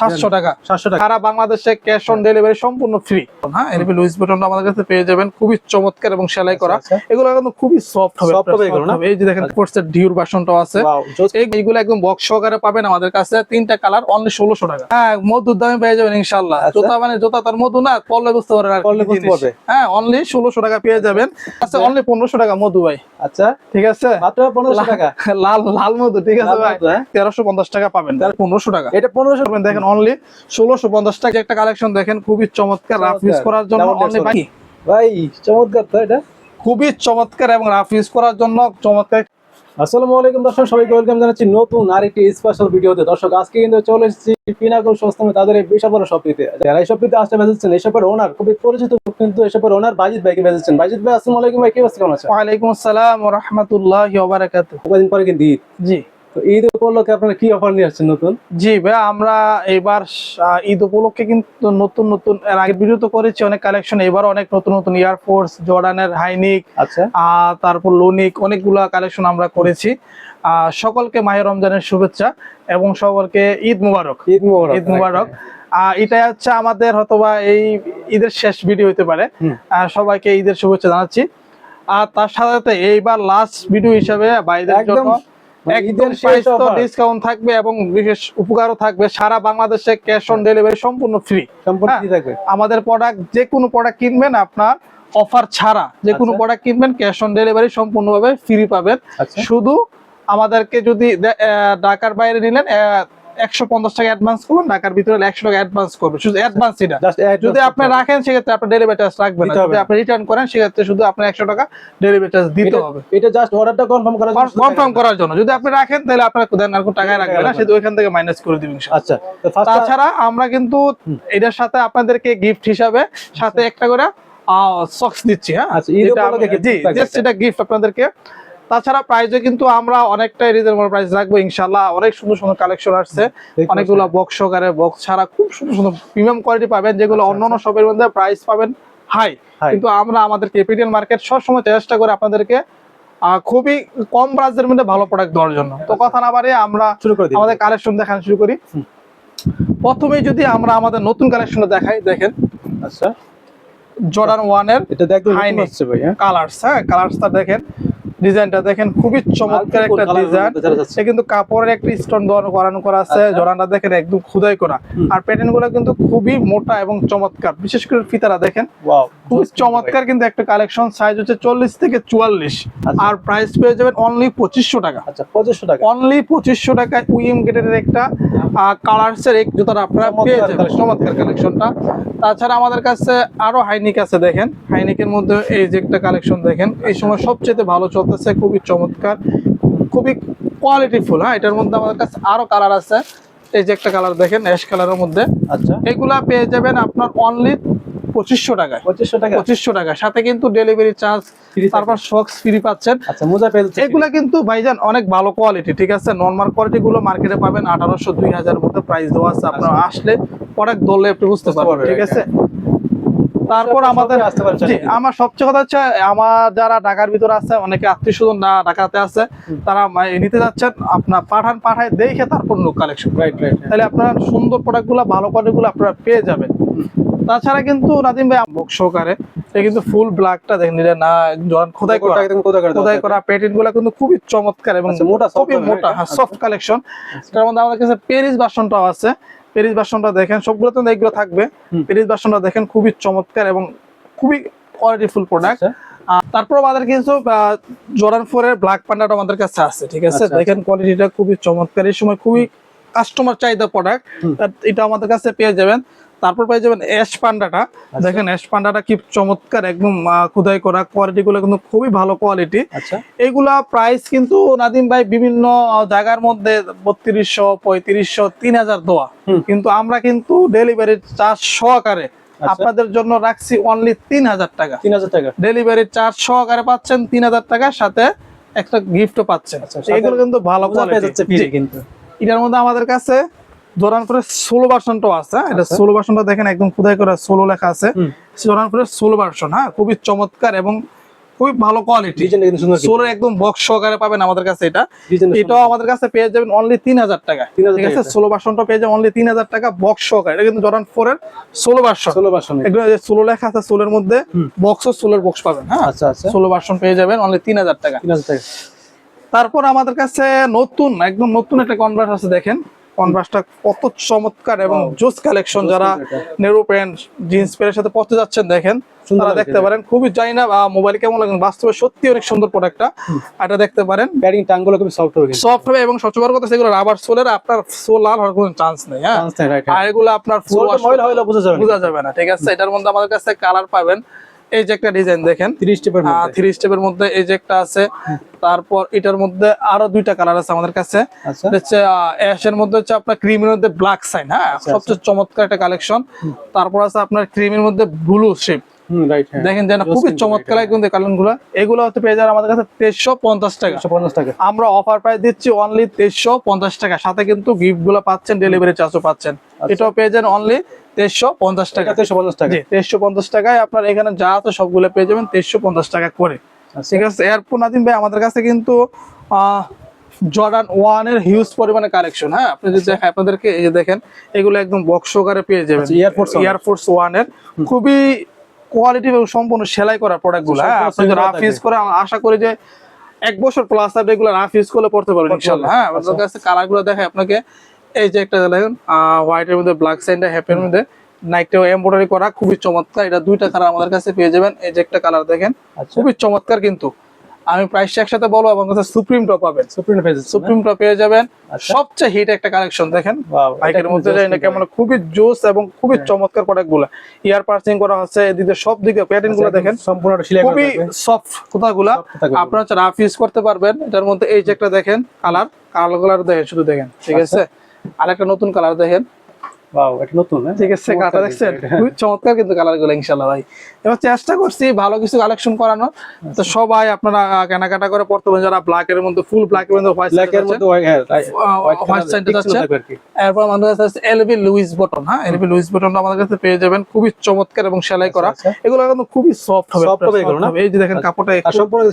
700 টাকা। সারা বাংলাদেশে cash on delivery সম্পূর্ণ ফ্রি। হ্যাঁ, এনবি লুইস বুটনটা আমাদের কাছে পেয়ে যাবেন, খুবই চমৎকার এবং সেলাই করা। এগুলো কিন্তু খুবই সফট হবে। এই যে দেখেন কোর্সের ডিউর ভার্সনটাও আছে। এইগুলো একদম বক্স সহকারে পাবেন আমাদের কাছে, 3টা কালার, অনলি 1600 টাকা। হ্যাঁ, মধুর দামে পেয়ে যাবেন ইনশাআল্লাহ। জুতা মানে জুতা তার মধু না, পরলে বুঝতে পারবেন আর কি জিনিস। হ্যাঁ, অনলি 1600 টাকা পেয়ে যাবেন। আচ্ছা, অনলি 1500 টাকা মধু ভাই। আচ্ছা, ঠিক আছে, মাত্র 1500 টাকা। লাল লাল মধু, ঠিক আছে ভাই, 1350 টাকা পাবেন। 1500 টাকা, এটা 1500 পাবেন। দেখেন অনলি 1650 টাকা একটা কালেকশন দেখেন, খুবই চমৎকার। রাফ ইউজ করার জন্য অনলি ভাই চমৎকার। তো এটা খুবই চমৎকার এবং রাফ ইউজ করার জন্য চমৎকার। আসসালামু আলাইকুম দর্শক, সবাইকে ওয়েলকাম জানাচ্ছি নতুন আরেকটি স্পেশাল ভিডিওতে। দর্শক, আজকে কিন্তু চলে এসেছি পিনাকল সস্তামে তাদের এই বিশাল বড় শপটিতে। যারা এই শপটিতে আসতে বেঁচেছেন, এই শপের ওনার খুবই পরিচিত, কিন্তু এই শপের ওনার বাজিদ ভাইকে বেঁচেছেন। বাজিদ ভাই, আসসালামু আলাইকুম ভাই, কি অবস্থা, কেমন আছেন? ওয়ালাইকুম আসসালাম ওয়া রাহমাতুল্লাহি ওয়া বারাকাতুহু। কয়েকদিন পরে কিন্তু ঈদ। জি, তো ঈদ উপলক্ষে আপনারা কি অফার নিয়ে আসছেন নতুন? জি ভাই, আমরা এবার ঈদ উপলক্ষে কিন্তু নতুন নতুন, এর আগে ভিডিও তো করেছি অনেক কালেকশন, এবার অনেক নতুন নতুন এয়ারফোর্স, জর্ডানের হাইনিক, আচ্ছা, তারপর লোনিক, অনেকগুলা কালেকশন আমরা করেছি। সকলকে মাহে রমজানের শুভেচ্ছা এবং সকলকে ঈদ মুবারক। ঈদ মুবারক, ঈদ মুবারক। এটাই হচ্ছে আমাদের হয়তোবা এই ঈদের শেষ ভিডিও হতে পারে। সবাইকে ঈদের শুভেচ্ছা জানাচ্ছি। আর তার সাথে এইবার লাস্ট ভিডিও হিসাবে ভাইদের জন্য একদম প্রাইস তো ডিসকাউন্ট থাকবে এবং বিশেষ উপকারও থাকবে। সারা বাংলাদেশে ক্যাশ অন ডেলিভারি সম্পূর্ণ ফ্রি। থাকবে আমাদের প্রোডাক্ট, যে কোনো প্রোডাক্ট কিনবেন আপনার অফার ছাড়া, যে কোনো প্রোডাক্ট কিনবেন ক্যাশ অন ডেলিভারি সম্পূর্ণভাবে ফ্রি পাবেন। শুধু আমাদেরকে যদি ঢাকার বাইরে নিলেন 150 টাকা অ্যাডভান্স করবেন, ঢাকার ভিতরে 100 টাকা অ্যাডভান্স করবে, শুধু অ্যাডভান্স। এটা যদি আপনি রাখেন সেক্ষেত্রে আপনি ডেলিভারি চার্জ রাখবেন না, যদি আপনি রিটার্ন করেন সেক্ষেত্রে শুধু আপনার 100 টাকা ডেলিভারি চার্জ দিতে হবে। এটা জাস্ট অর্ডারটা কনফার্ম করার জন্য। যদি আপনি রাখেন তাহলে আপনার দেন আর কোনো টাকা রাখবেন না, সেটা ওইখান থেকে মাইনাস করে দিবেন। আচ্ছা, তাছাড়া আমরা কিন্তু এটার সাথে আপনাদেরকে গিফট হিসাবে সাথে একটা করে সক্স দিচ্ছি। হ্যাঁ, এটা গিফট আপনাদেরকে। তাছাড়া প্রাইসে কিন্তু আমরা অনেকটাই রিজনেবল প্রাইস রাখবো ইনশাআল্লাহ। অনেক সুন্দর সুন্দর কালেকশন আসছে, অনেকগুলো বক্স সহকারে, বক্স ছাড়া খুব সুন্দর সুন্দর প্রিমিয়াম কোয়ালিটি পাবেন, যেগুলো অন্যান্য শপের মধ্যে প্রাইস পাবেন হাই। কিন্তু আমরা আমাদের ক্যাপিটাল মার্কেট সবসময় চেষ্টা করে আপনাদেরকে খুবই কম প্রাইসের মধ্যে ভালো প্রোডাক্ট দেওয়ার জন্য। তো কথা না বাড়িয়ে আমরা আমাদের কালেকশন দেখানো শুরু করি। প্রথমেই যদি আমরা আমাদের নতুন কালেকশনটা দেখাই, দেখেন। আচ্ছা, জর্ডান 1 এর এটা দেখতে হচ্ছে ভাই। কালারস, হ্যাঁ, কালারসটা দেখেন, ডিজাইনটা দেখেন, খুবই চমৎকার একটা ডিজাইন। এটা কিন্তু কাপড়ের একটা স্টোন করানো করা আছে। জর্ডানটা দেখেন একদম খোদাই করা, আর প্যাটার্ন গুলো কিন্তু খুবই মোটা এবং চমৎকার। বিশেষ করে ফিতারা দেখেন, খুব চমৎকার। কিন্তু একটা কালেকশন, সাইজ হচ্ছে 40 থেকে 44, আর প্রাইস পেয়ে যাবেন অনলি 2500 টাকা। আচ্ছা, 2500 টাকা, অনলি 2500 টাকায় উইম গেটের একটা কালারসের এক জুতাটা আপনারা পেয়ে যাবেন। চমৎকার কালেকশনটা। তাছাড়া আমাদের কাছে আরো হাইনিক আছে, দেখেন। হাইনিকের মধ্যে এই যে একটা কালেকশন দেখেন, এই সময় সবচেয়ে ভালো চলতেছে, খুবই চমৎকার, খুবই কোয়ালিটিফুল। হ্যাঁ, এটার মধ্যে আমাদের কাছে আরো কালার আছে। এই যে একটা কালার দেখেন, অ্যাশ কালারের মধ্যে। আচ্ছা, এগুলা পেয়ে যাবেন আপনার অনলি 2500 টাকায়। 2500 টাকা, সাথে কিন্তু ডেলিভারি চার্জ, তারপর সক্স ফ্রি পাচ্ছেন। আচ্ছা, মোজা পেয়ে যাচ্ছে। এগুলা কিন্তু ভাইজান অনেক ভালো কোয়ালিটি, ঠিক আছে। নরমাল কোয়ালিটি গুলো মার্কেটে পাবেন 1800 2000 এর মধ্যে প্রাইস দেওয়া আছে। আপনারা আসলে প্রোডাক্ট ধরলে আপনি বুঝতে পারবেন, ঠিক আছে। তারপর আমাদের আমার সবচেয়ে কথা হচ্ছে, আমার যারা ঢাকার ভিতরে আছে, অনেকে আত্মীয় স্বজন ঢাকাতে আছে, তারা নিতে যাচ্ছেন, আপনার পাঠায় দেখে তারপর লোক কালেকশন, তাহলে আপনার সুন্দর প্রোডাক্ট গুলো, ভালো কোয়ালিটি গুলো আপনারা পেয়ে যাবেন। তাছাড়া কিন্তু নাদিম ভাই বক্স সহকারে, এটা কিন্তু ফুল ব্ল্যাকটা দেখেন, না খোদাই করা প্যাটার্ন গুলো কিন্তু খুবই চমৎকার এবং খুবই মোটা, সফট কালেকশন। তার মধ্যে আমাদের কাছে পেরিস ভার্সনটাও আছে। পেরিস ভার্সনটা দেখেন, সবগুলো তো এগুলো থাকবে। পেরিস ভার্সনটা দেখেন, খুবই চমৎকার এবং খুবই কোয়ালিটিফুল প্রোডাক্ট। তারপর আমাদের কিছু জর্ডান 4 এর ব্ল্যাক প্যান্ডাটা আমাদের কাছে আছে, ঠিক আছে। দেখেন কোয়ালিটিটা খুবই চমৎকার, এই সময় খুবই কাস্টমার চাহিদা প্রোডাক্ট, এটা আমাদের কাছে পেয়ে যাবেন। তারপর পেয়ে যাবেন অ্যাশ পান্ডাটা, দেখেন অ্যাশ পান্ডাটা কি চমৎকার, একদম খোদাই করা, কোয়ালিটি গুলো কিন্তু খুবই ভালো কোয়ালিটি। এইগুলা প্রাইস কিন্তু নাদিম ভাই বিভিন্ন জায়গার মধ্যে 3200, 3500, 3000 দেওয়া, কিন্তু আমরা কিন্তু ডেলিভারি চার্জ সহকারে আপনাদের জন্য রাখছি অনলি 3000 টাকা। 3000 টাকা ডেলিভারি চার্জ সহকারে পাচ্ছেন, 3000 টাকার সাথে একটা গিফটও পাচ্ছেন। এগুলো কিন্তু ভালো কোয়ালিটি। কিন্তু এটার মধ্যে আমাদের কাছে জর্ডান 4 16 ভার্সনটাও আছে। এটা 16 ভার্সনটা দেখেন, একদম খোদাই করা 16 লেখা আছে। জর্ডান 4 16 ভার্সন, হ্যাঁ, খুবই চমৎকার এবং খুবই ভালো কোয়ালিটি, ডিজাইন কিন্তু সুন্দর, সোলের একদম বক্স সহকারে পাবেন আমাদের কাছে। এটা ডিজাইন এটাও আমাদের কাছে পেয়ে যাবেন অনলি 3000 টাকা, 3000 ঠিক আছে। টাকা। সোলো ভার্সনটা পেয়ে যাবেন অনলি 3000 টাকা বক্স সহকারে। এটা কিন্তু জর্ডান 4 এর সোলো ভার্সন, 16 ভার্সন। এগুলো যে সোলো লেখা আছে সোলের মধ্যে বক্স ও সোলের বক্স পাবেন। হ্যাঁ আচ্ছা আচ্ছা, সোলো ভার্সন পেয়ে যাবেন অনলি 3000 টাকা। 3000 টাকা। তারপর আমাদের কাছে নতুন একদম নতুন একটা কনভার্স আছে, দেখেন কনভার্সটা কত চমৎকার এবং জোস কালেকশন। যারা নেরো প্যান্ট জিন্স প্যান্টের সাথে পড়তে যাচ্ছেন দেখেন সুন্দর তারা লাগে দেখতে পারেন। খুবই জানি না মোবাইলে কেমন লাগে, বাস্তবে সত্যি অনেক সুন্দর প্রোডাক্টটা, এটা দেখতে পারেন। প্যাডিং টাঙ্গুলো খুব সফট হবে, সফট হবে এবং সবচেয়ে বড় কথা সেগুলো রাবার সোলের, আপনার সোল লাল হওয়ার কোনো চান্স নেই। হ্যাঁ চান্স নেই, রাইট। আর এগুলো আপনার ফুল সোলটা ময়লা হলে বোঝা যাবে না। ঠিক আছে। এটার মধ্যে আমাদের কাছে কালার পাবেন, এই যে একটা ডিজাইন দেখেন 30 স্টেপের মধ্যে, 3 স্টেপের মধ্যে এই যে একটা আছে। তারপর এটার মধ্যে আরো দুইটা কালার আছে আমাদের কাছে। আচ্ছা হচ্ছে অ্যাশের মধ্যে হচ্ছে আপনার ক্রিমের মধ্যে ব্ল্যাক সাইন, হ্যাঁ সবচেয়ে চমৎকার একটা কালেকশন। তারপর আছে আপনার ক্রিমের মধ্যে ব্লু শেপ, রাইট। হ্যাঁ দেখেন যেন খুবই চমৎকার কিন্তু কালার গুলো। এগুলো হতে পেয়ে যাবেন আমাদের কাছে 2350 টাকা। 150 টাকা। আমরা অফার প্রাইস দিচ্ছি অনলি 2350 টাকা, সাথে কিন্তু গিফট গুলো পাচ্ছেন, ডেলিভারি চার্জও পাচ্ছেন। এটাও পেয়ে যাবেন অনলি 2350 টাকা। 2350 টাকা। জি 2350 টাকায় আপনার এখানে যা আছে সবগুলো পেয়ে যাবেন 2350 টাকা করে, ঠিক আছে। এরপর নাদিম ভাই আমাদের কাছে কিন্তু জর্ডান 1 এর হিউজ পরিমাণে কালেকশন। হ্যাঁ আপনি যদি দেখেন আপনাদেরকে এই যে দেখেন এগুলো একদম বক্স সহকারে পেয়ে যাবেন। এয়ারফোর্স 1 এর খুবই কোয়ালিটি এবং সম্পূর্ণ সেলাই করা প্রোডাক্ট গুলো। হ্যাঁ আপনি যদি রাফ ইউজ করে আশা করি যে 1 বছর প্লাস আপনি এগুলো রাফ ইউজ করলে পড়তে পারবেন ইনশাআল্লাহ। হ্যাঁ আমাদের কাছে কালার গুলো দেখেন আপনাকে, এই যে একটা দেখেন হোয়াইটের মধ্যে ব্ল্যাক সাইনটা হ্যাপের মধ্যে নাইটটাও এমব্রয়ডারি করা, খুবই চমৎকার। এটা দুইটা কালার আমাদের কাছে পেয়ে যাবেন। এই যে একটা কালার দেখেন খুবই চমৎকার, কিন্তু আমি প্রাইসটা একসাথে বলবো, আমার কাছে সুপ্রিম টপ পাবেন, সুপ্রিম টপ পেয়ে যাবেন। সবচেয়ে হিট একটা কালেকশন দেখেন বাইকের মধ্যে, এটা কেমন খুবই জোস এবং খুবই চমৎকার প্রোডাক্ট গুলা। ইয়ার পার্সিং করা আছে এদিকে, সব দিকে প্যাটার্ন গুলো দেখেন সম্পূর্ণ সেলাই করা, খুবই সফট কথাগুলা। আপনারা হচ্ছে রাফ ইউজ করতে পারবেন। এটার মধ্যে এই যে একটা দেখেন কালার দেখেন, শুধু দেখেন, ঠিক আছে। আরেকটা নতুন কালার দেখেন, ওয়াও এটা নতুন, ঠিক আছে। কালারটা দেখছেন খুবই চমৎকার কিন্তু কালারগুলো ইনশাআল্লাহ ভাই। এবার চেষ্টা করছি ভালো কিছু কালেকশন করানো, তো সবাই আপনারা কেনাকাটা করে পড়তে পারেন। যারা ব্ল্যাক এর মধ্যে ফুল ব্ল্যাক এর মধ্যে হোয়াইট সাইডে যাচ্ছে। এরপর আমাদের কাছে আছে এলবি লুইস বটন। হ্যাঁ এলবি লুইস বটনটা আমাদের কাছে পেয়ে যাবেন, খুবই চমৎকার এবং সেলাই করা। এগুলো কিন্তু খুবই সফট হবে, এই যে দেখেন কাপড়টা সম্পূর্ণ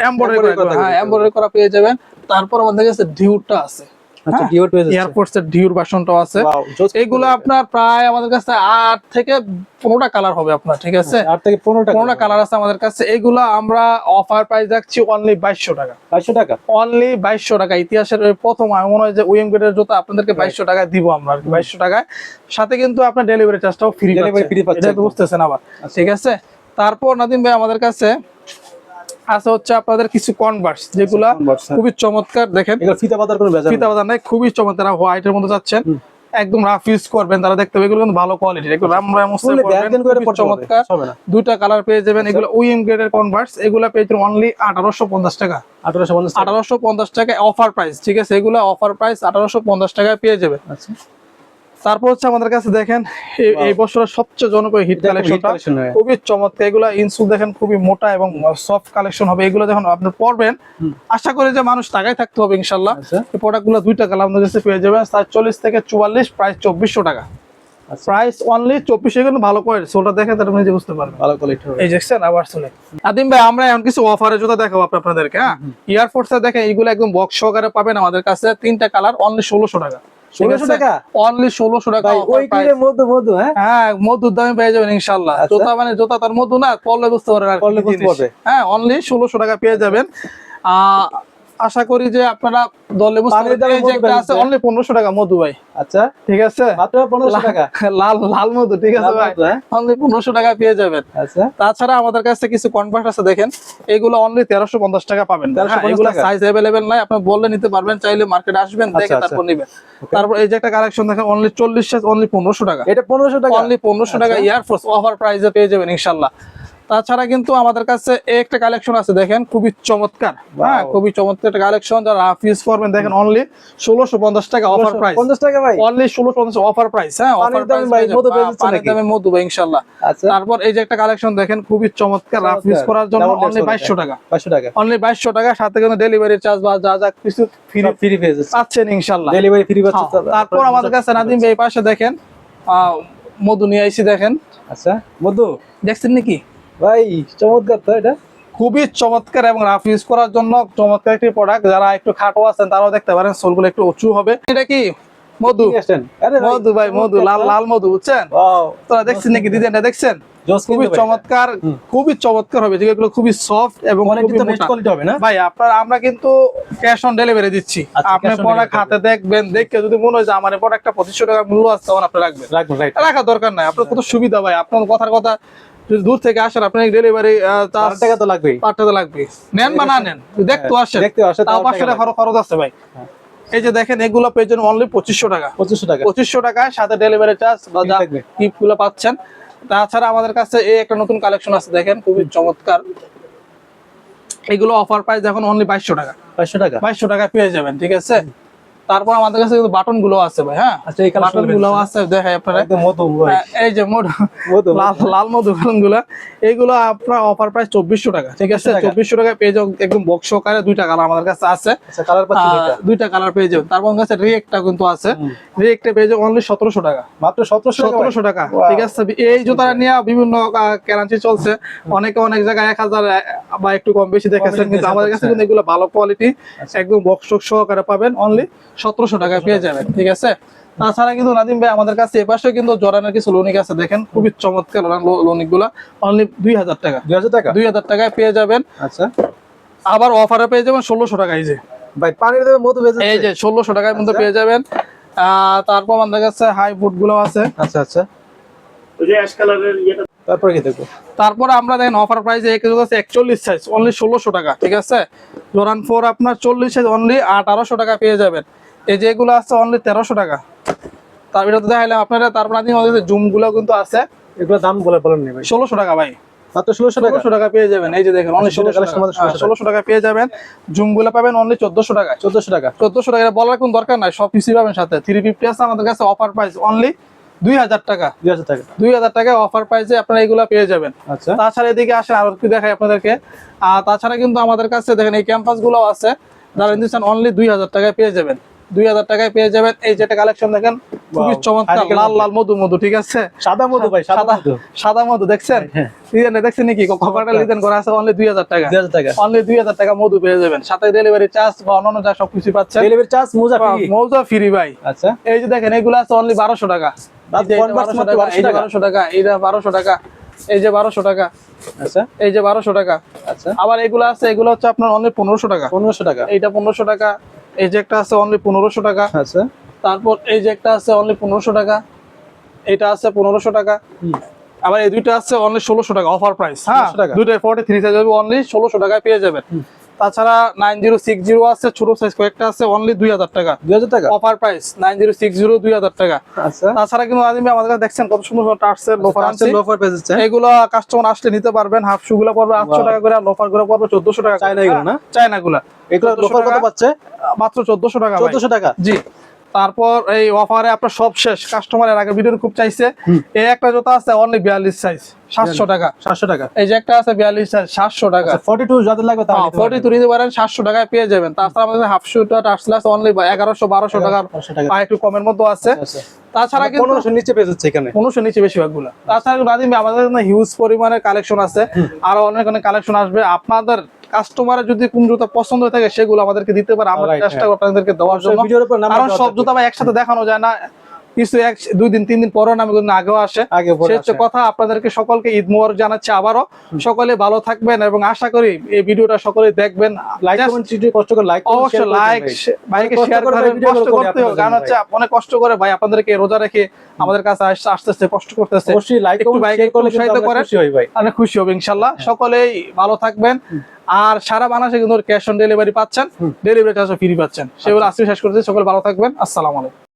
এমব্রয়ডারি করা, হ্যাঁ এমব্রয়ডারি করা পেয়ে যাবেন। তারপর আমাদের কাছে ডিউটা আছে, এয়ারফোর্স এর ডিউর ভার্সনটাও আছে। এগুলো আপনার প্রায় আমাদের কাছে 8 থেকে 15টা কালার হবে আপনার, ঠিক আছে। 8 থেকে 15টা কালার আছে আমাদের কাছে। এগুলো আমরা অফার প্রাইস রাখছি অনলি 2200 টাকা। 2200 টাকা, অনলি 2200 টাকা। ইতিহাসের প্রথম আমি মনে হয় যে উইএম গ্রেডের জুতা আপনাদেরকে 2200 টাকায় দিব আমরা, 2200 টাকায়। সাথে কিন্তু আপনার ডেলিভারি চার্জটাও ফ্রি পাচ্ছেন, এটা বুঝতেছেন আবার, ঠিক আছে। তারপর নাদিম ভাই আমাদের কাছে আছে হচ্ছে আপনাদের কিছু কনভার্স, যেগুলা খুবই চমৎকার। দেখেন ফিতা বাঁধার নাই, খুবই চমৎকার। হোয়াইট এর মধ্যে যাচ্ছেন, একদম রাফ ইউজ করবেন, তারা দেখতে পাবে এগুলো কিন্তু ভালো কোয়ালিটির, একটু চমৎকার। দুইটা কালার পেয়ে যাবেন। এগুলো উইএম গ্রেডের কনভার্স, এগুলো পেয়ে যাবেন অনলি 1850 টাকা। 1850 টাকা অফার প্রাইস, ঠিক আছে। এগুলো অফার প্রাইস 1850 টাকায় পেয়ে যাবেন। তারপর হচ্ছে আমাদের কাছে দেখেন এই বছরের সবচেয়ে জনপ্রিয় হিট কালেকশনটা, খুবই চমৎকার। এগুলা ইনসুল দেখেন খুবই মোটা এবং সফট কালেকশন হবে। এগুলো যখন আপনি পরবেন আশা করি যে মানুষ টাকায় থাকতে হবে ইনশাআল্লাহ। এই প্রোডাক্টগুলো দুইটা কালার আমাদের কাছে পেয়ে যাবেন, 40 থেকে 44, প্রাইস 2400 টাকা। Price only 2400। কিন্তু ভালো কোয়ালিটি, সোলটা দেখে তাহলে আপনি বুঝতে পারবেন ভালো কোয়ালিটি। এই দেখছেন আবার সোলে। আদিম ভাই আমরা এখন কিছু অফারের জুতা দেখাবো আপনাদেরকে। হ্যাঁ এয়ারফোর্স এর দেখেন, এগুলো একদম বক্স সহকারে পাবেন আমাদের কাছে। 3টা কালার অনলি 1600 টাকা। 1600 টাকা অনলি 1600 টাকা। হ্যাঁ মধুর দামে পেয়ে যাবেন ইনশাআল্লাহ। জুতা মানে জুতা তার মধু না, পরলে বুঝতে পারবেন আর কি। হ্যাঁ অনলি 1600 টাকা পেয়ে যাবেন। আশা করি যে আপনারা দলে বুঝতে পারবেন। এই যে একটা আছে অনলি 1500 টাকা মধু ভাই। আচ্ছা ঠিক আছে, মাত্র 1500 টাকা লাল মধু, ঠিক আছে ভাই, অনলি 1500 টাকা পেয়ে যাবেন। আচ্ছা তাছাড়া আমাদের কাছে কিছু কনভার্ট আছে দেখেন, এগুলো অনলি 1350 টাকা পাবেন। এগুলো সাইজ अवेलेबल নাই, আপনি বললে নিতে পারবেন, চাইলে মার্কেটে আসবেন দেখে তারপর নেবেন। তারপর এই যে একটা কালেকশন দেখেন অনলি 40 সাইজ অনলি 1500 টাকা। এটা 1500 টাকা, অনলি 1500 টাকা এয়ারফোর্স অফার প্রাইসে পেয়ে যাবেন ইনশাআল্লাহ। তাছাড়া কিন্তু আমাদের কাছে একটা কালেকশন আছে দেখেন, খুবই চমৎকার। হ্যাঁ খুবই চমৎকার একটা কালেকশন, যারা রাফ ইউজ করবেন দেখেন অনলি 1650 টাকা অফার প্রাইস। 50 টাকা ভাই, অনলি 1650 অফার প্রাইস। হ্যাঁ অফার প্রাইস ভাই, মধু ভাই ইনশাআল্লাহ। তারপর এই যে একটা কালেকশন দেখেন, খুবই চমৎকার, রাফ ইউজ করার জন্য অনলি 2200 টাকা। 2200 টাকা অনলি 2200 টাকা, সাথে কিন্তু ডেলিভারি চার্জ বা যা যা কিছু ফ্রি পেয়ে যাচ্ছেন ইনশাআল্লাহ, ডেলিভারি ফ্রি পাচ্ছেন। তারপর আমাদের কাছে নাদিম ভাই এই পাশে দেখেন মধু নিয়ে আইছি দেখেন। আচ্ছা মধু দেখছেন নাকি ভাই? চমৎকার তো, এটা খুবই চমৎকার এবং রাফ ইউজ করার জন্য চমৎকার একটি প্রোডাক্ট। যারা একটু খাটো আছেন তারাও দেখতে পারেন, সোলগুলো একটু উঁচু হবে। এটা কি মধু, মধু ভাই, মধু, লাল লাল মধু, বুঝছেন? তোরা দেখছেন নাকি ডিজাইনটা দেখছেন? খুবই চমৎকার, খুবই চমৎকার হবে। যেগুলো খুবই সফট এবং ভাই আপনার আমরা কিন্তু ক্যাশ অন ডেলিভারি দিচ্ছি। আপনি প্রোডাক্ট হাতে দেখবেন, দেখে যদি মনে হয় যে আমার প্রোডাক্টটা 2500 টাকা মূল্য আছে, তখন আপনি রাখবেন। রাখা দরকার নাই, আপনার কত সুবিধা ভাই। আপনার কথার কথা, যদি দূর থেকে আসেন আপনার ডেলিভারি টাকা তো লাগবেই, 5 টাকা লাগবে। নেন বা না নেন, দেখতে আসেন, তাও 500 টাকা খরচ আছে ভাই। এই যে দেখেন, এগুলো পেয়ে যাবেন অনলি 2500 টাকা। 2500 টাকায় সাথে ডেলিভারি চার্জ বা গিফট গুলো পাচ্ছেন। তাছাড়া আমাদের কাছে এই একটা নতুন কালেকশন আছে, দেখেন খুবই চমৎকার। এগুলো অফার প্রাইস এখন অনলি 2200 টাকা। 2200 টাকা পেয়ে যাবেন, ঠিক আছে? তারপর আমাদের কাছে কিন্তু বাটন গুলো আছে ভাই। হ্যাঁ, আচ্ছা, এই বাটন গুলো আছে, দেখাই আপনারা। এই যে লাল মধু বাটন গুলো, এইগুলো আপনার অফার প্রাইস 2400 টাকা, ঠিক আছে? 2400 টাকায় পেয়ে যাবেন একদম বক্স সহকারে। 2টা কালার আমাদের কাছে আছে, 2টা কালার পেয়ে যাবেন। তারপর আমাদের কাছে রিয়েক্টটা কিন্তু আছে, রিয়েক্টে পেয়ে যাবেন অনলি 1700 টাকা, মাত্র 1700 টাকা, ঠিক আছে? এই জুতাটা নিয়ে বিভিন্ন ক্যারান্সি চলছে, অনেকে অনেক জায়গায় 1000 বা একটু কম বেশি দেখেছেন, কিন্তু আমাদের কাছে কিন্তু এগুলো ভালো কোয়ালিটি, একদম বক্স সহকারে পাবেন, অনলি 1700 টাকায় পেয়ে যাবেন, ঠিক আছে? তাছাড়া কিন্তু নাদিম ভাই আমাদের কাছে এপাশে কিন্তু জর্ডানের কিছু লোনিক আছে, দেখেন খুবই চমৎকার লোনিক গুলা, অনলি 2000 টাকা। 2000 টাকায় পেয়ে যাবেন। আচ্ছা, আবার অফারে পেয়ে যাবেন 1600 টাকা। এই যে ভাই পানির দামে মধু ভেজে, এই যে 1600 টাকার মধ্যে পেয়ে যাবেন। তারপর আমাদের কাছে হাই বুট গুলো আছে। আচ্ছা আচ্ছা, ওই যে অ্যাশ কালারের ইয়েটা। তারপরে কি দেখবো? তারপরে আমরা দেখেন অফার প্রাইসে 41 সাইজ অনলি 1600 টাকা, ঠিক আছে? জর্ডান 4 আপনার 40 সাইজ অনলি 1800 টাকা পেয়ে যাবেন। এই যে এগুলো আছে অনলি 1300 টাকা। তার ভিতরে দেখাইলাম আপনারা। তারপর জুম গুলো কিন্তু আছে, এগুলো দাম বলেন নি ভাই। 1600 টাকা ভাই, মাত্র 1600 টাকা পেয়ে যাবেন। এই যে দেখেন অনলি 1600 টাকা পেয়ে যাবেন। জুম গুলো পাবেন অনলি 1400 টাকা। 1400 টাকা বলার কোনো দরকার নাই, সব কিছু পাবেন সাথে। 350 আছে আমাদের কাছে অফার প্রাইস অনলি 2000 টাকা। 2000 টাকা অফার প্রাইসে আপনারা এগুলা পেয়ে যাবেন। আচ্ছা, তাছাড়া এদিকে আসেন আর কি দেখাই আপনাদেরকে। তাছাড়া কিন্তু আমাদের কাছে দেখেন এই ক্যাম্পাস গুলো আছে, যারা নিচ্ছেন অনলি 2000 টাকায় পেয়ে যাবেন। 2000 টাকায় পেয়ে যাবেন। এই যেটা কালেকশন দেখেন খুবই চমৎকার, লাল লাল মধু, ঠিক আছে? সাদা মধু ভাই, সাদা মধু দেখছেন? ডিজাইনটা দেখছেন নাকি? কভারটা ডিজাইন করা আছে, অনলি 2000 টাকা। অনলি 2000 টাকা মধু পেয়ে যাবেন, সাথে ডেলিভারি চার্জ বা অন্যান্য যা সবকিছু পাচ্ছেন। ডেলিভারি চার্জ মোজা ফ্রি ভাই। আচ্ছা, এই যে দেখেন এগুলো আছে অনলি 1200 টাকা। 1200 টাকা, এইটা 1200 টাকা, এই যে 1200 টাকা। আচ্ছা, এই যে 1200 টাকা। আচ্ছা, আবার এগুলো আছে, এগুলো হচ্ছে আপনার অনলি 1500 টাকা। 1500 টাকা, এইটা 1500 টাকা। এই যে একটা আছে অনলি 1500 টাকা। আচ্ছা, তারপর এই যে একটা আছে অনলি 1500 টাকা, এটা আছে 1500 টাকা। আবার এই দুইটা আছে অনলি 1600 টাকা অফার প্রাইস। হ্যাঁ, দুইটা 43 সাইজ হবে, অনলি 1600 টাকায় পেয়ে যাবেন। তাছাড়া 9060 আছে, ছোট সাইজ কয়েকটা আছে, অনলি 2000 টাকা। 2000 টাকা অফার প্রাইস, 9060 2000 টাকা। আচ্ছা, তাছাড়া কিন্তু আমাদের কাছে দেখছেন কত সুন্দর টার্সের লোফার আছে, লোফার পেয়েছে। এগুলো কাস্টমার আসলে নিতে পারবেন। হাফ শু গুলো পড়বে 800 টাকা করে, আর লোফার গুলো পড়বে 1400 টাকা। চায়না এগুলো না, চায়না গুলো। এগুলো লোফার কত পাচ্ছে? মাত্র 1400 টাকা। 1400 টাকা, জি। তারপর এই অফারে আপনার সব শেষ, কাস্টমারের আগে ভিডিও খুব চাইছে। এই একটা জুতা আছে অনলি 42 সাইজ 700 টাকা। 700 টাকা। এই যে একটা আছে 42 সাইজ 700 টাকা। 42 যাদের লাগবে তাহলে 42 নিতে পারেন, 700 টাকায় পেয়ে যাবেন। তাছাড়া আমাদের হাফ শুটা টার্সলাস অনলি 1100 1200 টাকা, আর একটু কমের মধ্যে আছে। তাছাড়া কিন্তু 1500 নিচে পেয়ে যাচ্ছে এখানে, 1500 নিচে বেশিরভাগগুলো। তাছাড়া নাদিম আমাদের হিউজ পরিমাণের কালেকশন আছে, আর অনেক অনেক কালেকশন আসবে। আপনাদের কাস্টমারের যদি কোন জুতা পছন্দ হয়ে থাকে সেগুলো আমাদেরকে দিতে পারে, আমরা চেষ্টা করব আপনাদেরকে দেওয়ার জন্য। কারণ সব জুতা ভাই একসাথে দেখানো যায় না, কিছু 2 দিন 3 দিন পরে নামে আগেও আসে। সে কথা, আপনাদেরকে সকলকে ঈদ মুবারক জানাচ্ছি আবারও। সকলে ভালো থাকবেন এবং আশা করি এই ভিডিওটা সকলে দেখবেন। লাইক কমেন্ট কষ্ট করে লাইক, অবশ্যই লাইক ভাইকে শেয়ার করবেন। কষ্ট করতে হবে, কারণ হচ্ছে অনেক কষ্ট করে ভাই আপনাদেরকে রোজা রেখে আমাদের কাছে আসতেছে, কষ্ট করতেছে। অবশ্যই লাইক কমেন্ট শেয়ার করলে উৎসাহিত করেন, খুশি হই ভাই, অনেক খুশি হবে ইনশাআল্লাহ। সকলেই ভালো থাকবেন। আর সারা বাংলাদেশে কিন্তু ক্যাশ অন ডেলিভারি পাচ্ছেন, ডেলিভারি চার্জও ফ্রি পাচ্ছেন। সেগুলো আজকে শেষ করতে, সকলে ভালো থাকবেন। আসসালামু আলাইকুম।